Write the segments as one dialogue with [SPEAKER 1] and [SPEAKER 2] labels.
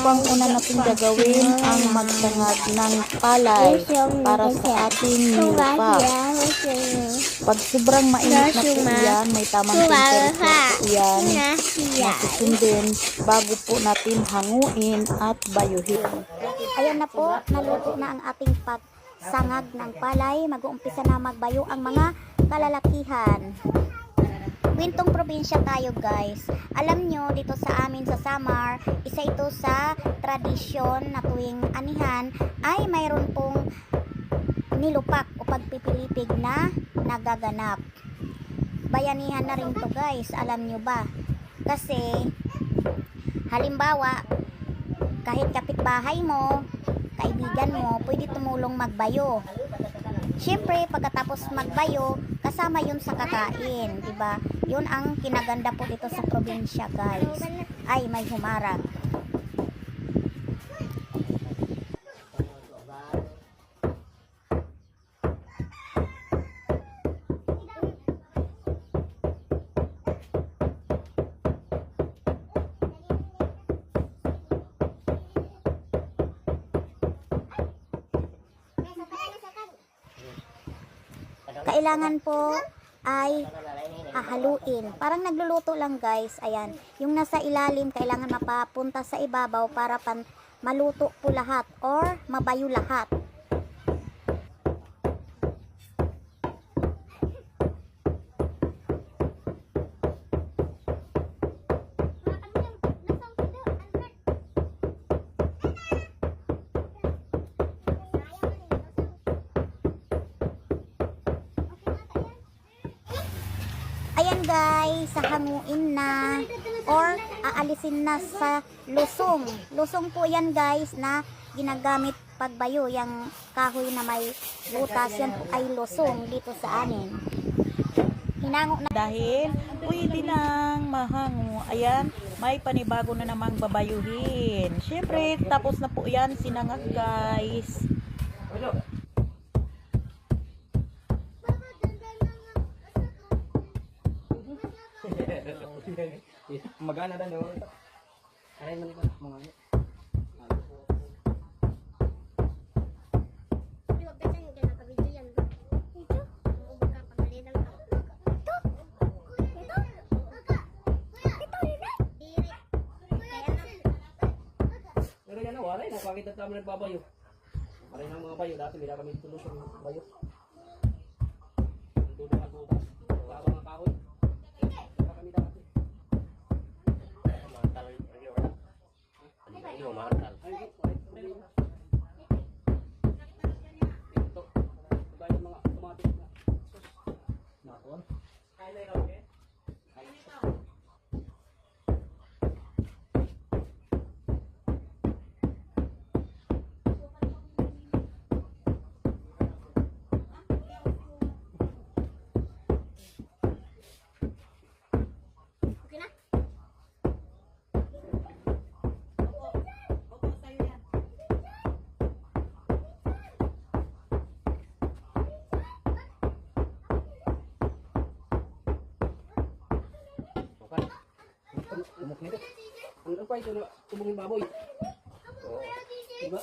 [SPEAKER 1] po ang una natin gagawin ang magsangag ng palay para sa ating nilupa. Pag sobrang mainit na po yan, may tamang temperature po yan na susundin bago po natin hanguin at bayuhin.
[SPEAKER 2] Ayan na po, naluto na ang ating pagsangag ng palay. Mag-uumpisa na magbayo ang mga kalalakihan. Wintong probinsya tayo guys. Alam nyo, dito sa amin sa Samar, isa ito sa tradisyon na tuwing anihan ay mayroon pong nilupak o pagpipilipig na nagaganap. Bayanihan na rin to guys, alam nyo ba? Kasi, halimbawa, kahit kapitbahay mo, kaibigan mo, pwede tumulong magbayo. Siyempre, pagkatapos magbayo, kasama yun sa kakain, diba? Yun ang kinaganda po dito sa probinsya, guys. Ay, may humarang. Kailangan po ay hahaluin. Parang nagluluto lang guys. Ayan. Yung nasa ilalim kailangan mapapunta sa ibabaw para maluto po lahat or mabayo lahat. Ayan guys, hanguin na or aalisin na sa lusong. Lusong po yan guys na ginagamit pagbayo. Yung kahoy na may butas, yan po ay lusong dito sa amin. Hinango na.
[SPEAKER 1] Dahil pwede nang mahango. Ayan, may panibago na namang babayuhin. Siyempre, tapos na po yan sinangag guys.
[SPEAKER 3] Magana dan dulu. Aray man mga. Pero yan wala na pakita tayo nagbabayo. Aray ng mga bayo dati bila kami tulong sa bayo. Dito na butas. Wala mga kahoy. Kami dati. Tumok nito. Ano pa ito na tubong yung baboy? Oo. Diba?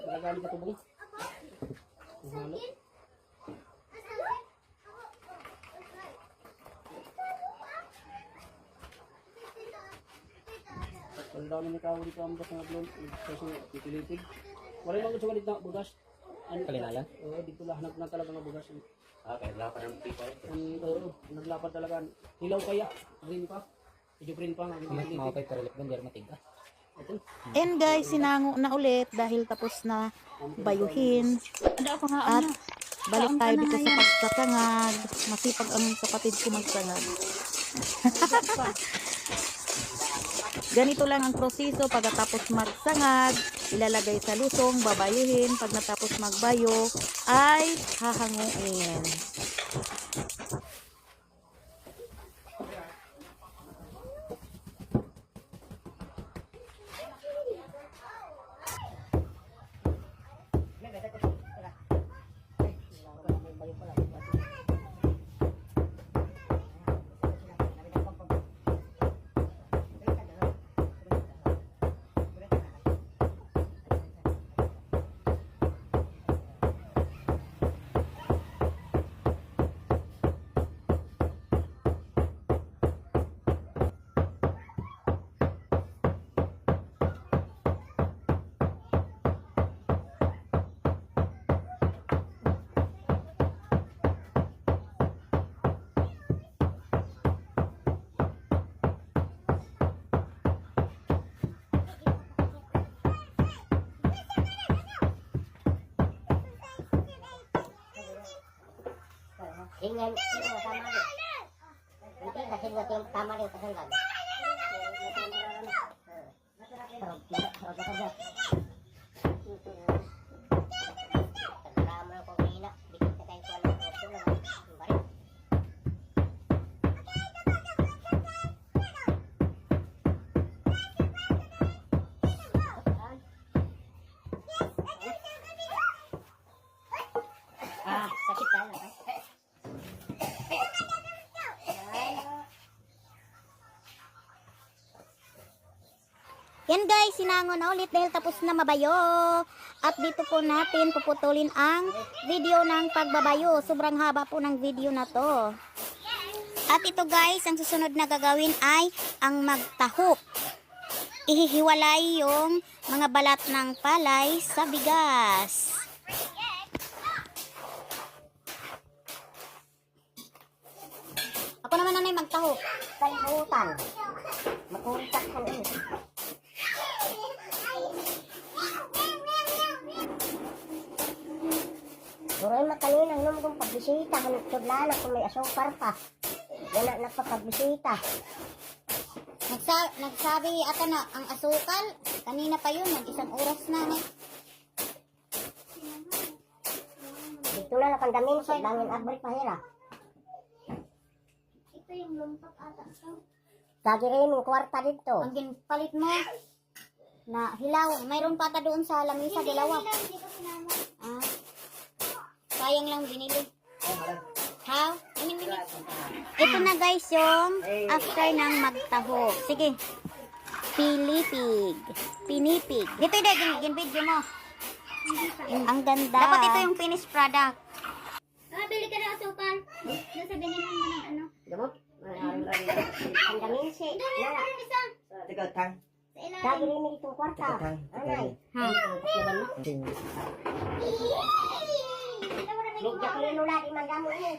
[SPEAKER 3] Nagagamit na tubong. Halo. Ang dami na kawo dito ang bukas ng ablon. Kasi pipilitig. Wala lang gusto ganit na bugas. Kalinayan? Oo, dito lahanap na talaga ng bugas. Kaya lapad ng pipay. Oo, naglapad talaga. Hilaw kaya. Green pa.
[SPEAKER 1] And guys, sinango na ulit dahil tapos na bayuhin. At balik tayo dito sa pagsasangag. Masipag ang kapatid ko magsangag. Ganito lang ang proseso. Pagkatapos magsangag, ilalagay sa lusong, babayuhin. Pag natapos magbayo, ay hahanguin.
[SPEAKER 2] Tingnan, tama din. Hindi, kasi yung tama din kasi lang. Sakit ka na. Yan guys, sinangon na ulit dahil tapos na mabayo. At dito po natin puputulin ang video ng pagbabayo. Sobrang haba po ng video na to. At ito guys, ang susunod na gagawin ay ang magtahok. Ihihiwalay yung mga balat ng palay sa bigas. Ako naman nanay magtahok. Kalimutan. Makuntak ka na. Buray makalin ang nung kong pagbisita. Hanutudlaan ako may asukar pa. Yan na nagpapagbisita. Nagsabi ata na ang asukal. Kanina pa yun. Nag-isang oras na. Dito na nakandamin sa dangin abri pahira. Ito yung lumpak ata. Lagi rin yung kwarta dito. Ang ginpalit mo na hilaw. Mayroon pa ata doon sa lamisa. Dilawa. Ah. Sayang lang binili. How? Ito na guys yung after ng magtaho. Sige. Pilipig. Pinipig. Dito yung gin-video mo. Ang ganda. Dapat ito yung finished product. Bili ka na asukal. Nasa binihan mo ng ano? Gamot? Ang gamin si.
[SPEAKER 4] Tiga tang.
[SPEAKER 2] Lagi rin may itong kwarta. Anay. Lugya ko rin nula di mandamo niya.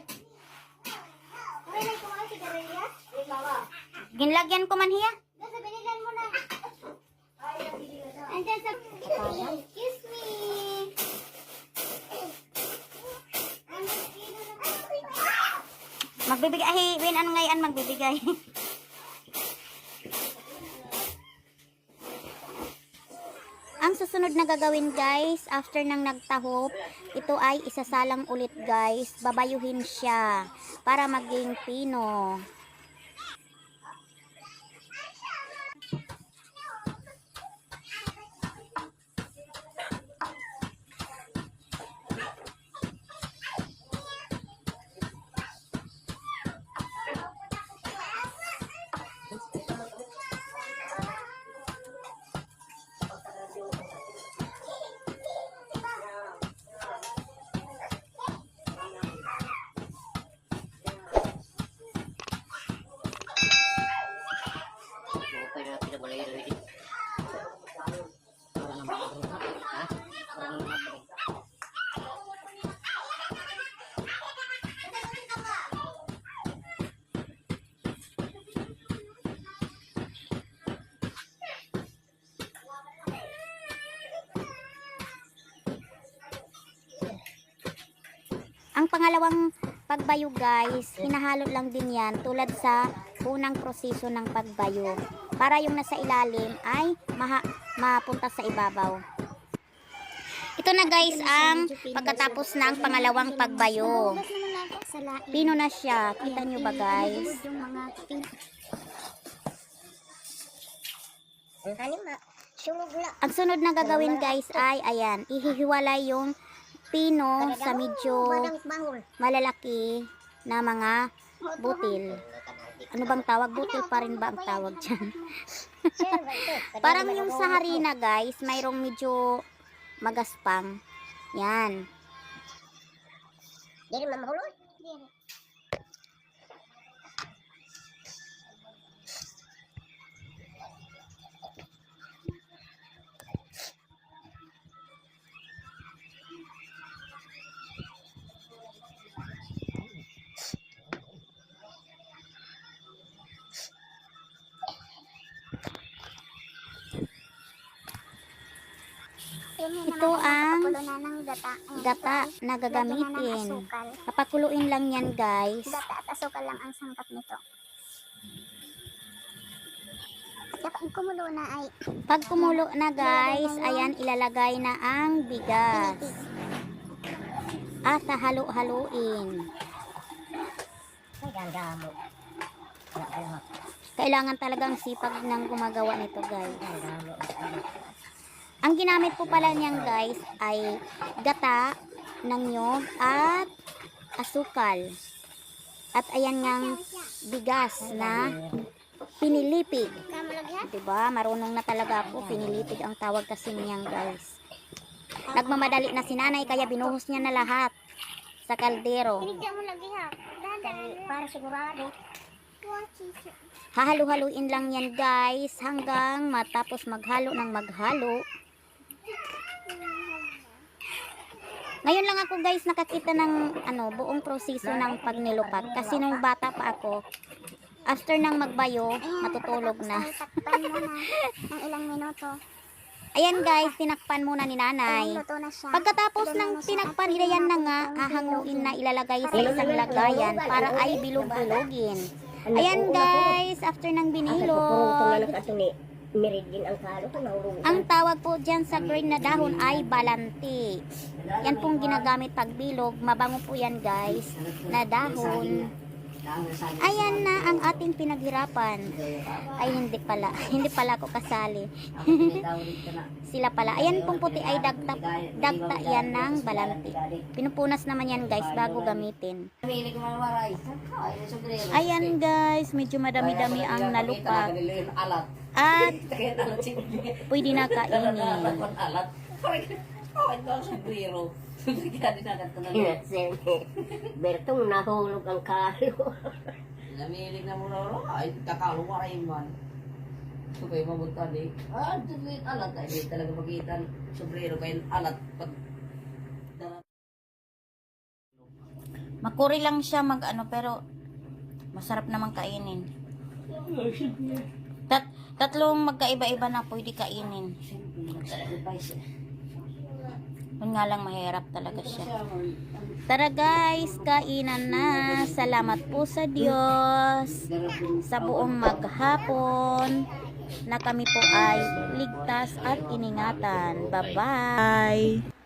[SPEAKER 2] Uy, may kumain si Garelias? Ginlagyan ko man hiya. Nasa binilan mo na. Andyan sa... Excuse me. Magbibigay. Ay, win ano ngayon magbibigay. Ang susunod na gagawin guys, after nang nagtahop, ito ay isasalang ulit guys. Babayuhin siya para maging pino. Ang pangalawang pagbayo guys, hinahalo lang din yan tulad sa unang proseso ng pagbayo para yung nasa ilalim ay mapunta sa ibabaw. Ito na guys ang pagkatapos ng pangalawang pagbayo. Pino na siya. Kita nyo ba guys? Ang sunod na gagawin guys ay ayan, ihihiwalay yung pino sa medyo malalaki na mga butil. Ano bang tawag? Butil pa rin ba ang tawag dyan? Parang yung sa harina guys, mayroong medyo magaspang. Yan. Dili mamahulog? Dili. Ito ang gata na gagamitin. Papakuluin lang yan guys.
[SPEAKER 5] Gata at asukal lang ang sangkap nito. Kapag kumulo na ay
[SPEAKER 2] Pag kumulo na guys, ayan ilalagay na ang bigas. At halo-haluin. Kailangan talagang sipag ng gumagawa nito guys. Ang ginamit po pala niyan guys ay gata ng nyog at asukal. At ayan ngang bigas na pinilipig. Diba? Marunong na talaga ako. Pinilipig ang tawag kasi niyan guys. Nagmamadali na si nanay kaya binuhos niya na lahat sa kaldero.
[SPEAKER 5] Binigyan mo lagi ha. Para sigurado.
[SPEAKER 2] Hahalo-haluin lang yan guys hanggang matapos maghalo ng maghalo. Ngayon lang ako guys nakakita ng buong proseso ng pagnilupak kasi nung bata pa ako, after nang magbayo, matutulog na.
[SPEAKER 5] Takpan mo na ng ilang minuto.
[SPEAKER 2] Ayan guys, tinakpan muna ni nanay.
[SPEAKER 5] Luto na siya.
[SPEAKER 2] Pagkatapos ng tinakpan, hilayan na nga, hahanguin na ilalagay sa isang lagayan para ay bilog-bilogin. Ayan guys, after ng binilog, ang tawag po dyan sa green na dahon ay balanti. Yan pong ginagamit pag bilog. Mabango po yan guys, na dahon. Ayan na ang ating pinaghirapan. Ay hindi pala. Hindi pala ako kasali. Sila pala. Ayan pong puti ay dagta yan ng balanti. Pinupunas naman yan guys bago gamitin. Ayan guys, medyo madami-dami ang nalupak. At pwede na kainin.
[SPEAKER 4] Bertong nahulog ang kalo.
[SPEAKER 3] Namilig na muna ro, ay kakaluwaray man. Subay mamunta di. Dito alat ay di talaga magitan. Sobrero kayo alat pag
[SPEAKER 1] Makuri lang siya pero masarap naman kainin. Tatlong magkaiba-iba na pwede kainin. Yun nga lang mahirap talaga siya. Tara guys, kainan na. Salamat po sa Diyos sa buong maghapon na kami po ay ligtas at iningatan. Bye-bye!